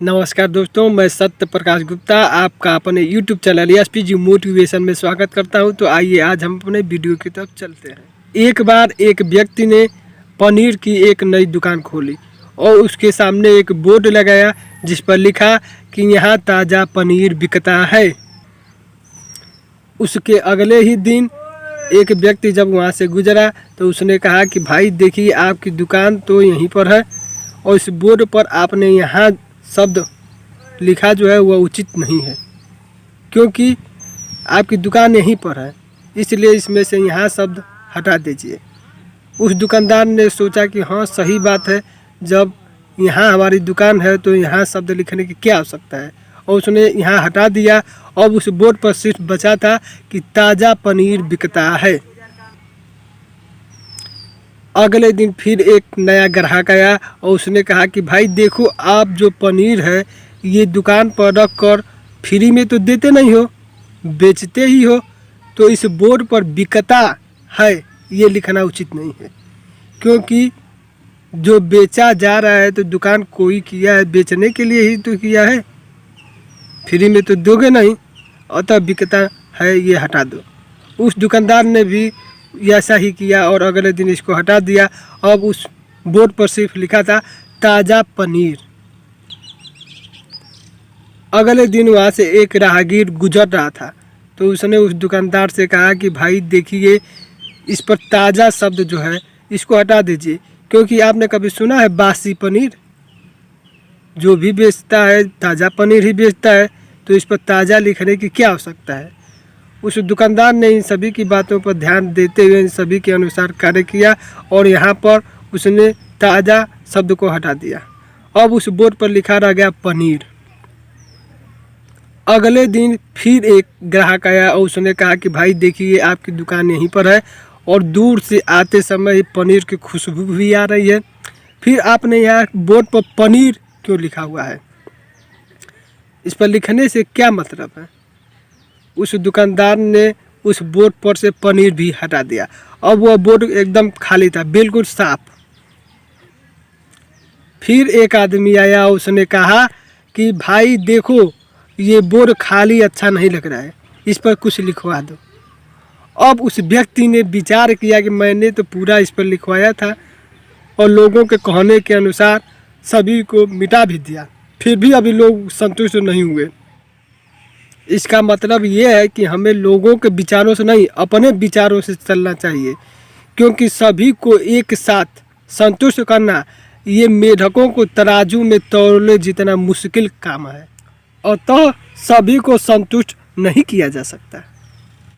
नमस्कार दोस्तों, मैं सत्य प्रकाश गुप्ता आपका अपने YouTube चैनल SPG मोटिवेशन में स्वागत करता हूं। तो आइए आज हम अपने वीडियो की तरफ चलते हैं। एक बार एक व्यक्ति ने पनीर की एक नई दुकान खोली और उसके सामने एक बोर्ड लगाया जिस पर लिखा कि यहाँ ताज़ा पनीर बिकता है। उसके अगले ही दिन एक व्यक्ति जब वहाँ से गुजरा तो उसने कहा कि भाई देखिए, आपकी दुकान तो यहीं पर है और इस बोर्ड पर आपने यहाँ शब्द लिखा जो है वह उचित नहीं है, क्योंकि आपकी दुकान यहीं पर है, इसलिए इसमें से यहाँ शब्द हटा दीजिए। उस दुकानदार ने सोचा कि हाँ सही बात है, जब यहाँ हमारी दुकान है तो यहाँ शब्द लिखने की क्या आवश्यकता है, और उसने यहाँ हटा दिया। अब उस बोर्ड पर सिर्फ बचा था कि ताज़ा पनीर बिकता है। अगले दिन फिर एक नया ग्राहक आया और उसने कहा कि भाई देखो, आप जो पनीर है ये दुकान पर रख कर फ्री में तो देते नहीं हो, बेचते ही हो, तो इस बोर्ड पर बिकता है ये लिखना उचित नहीं है, क्योंकि जो बेचा जा रहा है तो दुकान कोई किया है, बेचने के लिए ही तो किया है, फ्री में तो दोगे नहीं, अतः बिकता है ये हटा दो। उस दुकानदार ने भी ऐसा ही किया और अगले दिन इसको हटा दिया। अब उस बोर्ड पर सिर्फ लिखा था ताज़ा पनीर। अगले दिन वहाँ से एक राहगीर गुजर रहा था तो उसने उस दुकानदार से कहा कि भाई देखिए, इस पर ताज़ा शब्द जो है इसको हटा दीजिए, क्योंकि आपने कभी सुना है बासी पनीर? जो भी बेचता है ताज़ा पनीर ही बेचता है, तो इस पर ताज़ा लिखने की क्या आवश्यकता है। उस दुकानदार ने इन सभी की बातों पर ध्यान देते हुए इन सभी के अनुसार कार्य किया और यहाँ पर उसने ताज़ा शब्द को हटा दिया। अब उस बोर्ड पर लिखा रह गया पनीर। अगले दिन फिर एक ग्राहक आया और उसने कहा कि भाई देखिए, आपकी दुकान यहीं पर है और दूर से आते समय पनीर की खुशबू भी आ रही है, फिर आपने यहाँ बोर्ड पर पनीर क्यों लिखा हुआ है? इस पर लिखने से क्या मतलब है? उस दुकानदार ने उस बोर्ड पर से पनीर भी हटा दिया। अब वह बोर्ड एकदम खाली था, बिल्कुल साफ। फिर एक आदमी आया, उसने कहा कि भाई देखो, ये बोर्ड खाली अच्छा नहीं लग रहा है, इस पर कुछ लिखवा दो। अब उस व्यक्ति ने विचार किया कि मैंने तो पूरा इस पर लिखवाया था और लोगों के कहने के अनुसार सभी को मिटा भी दिया, फिर भी अभी लोग संतुष्ट नहीं हुए। इसका मतलब ये है कि हमें लोगों के विचारों से नहीं, अपने विचारों से चलना चाहिए, क्योंकि सभी को एक साथ संतुष्ट करना ये मेढकों को तराजू में तौलने जितना मुश्किल काम है, अतः सभी को संतुष्ट नहीं किया जा सकता।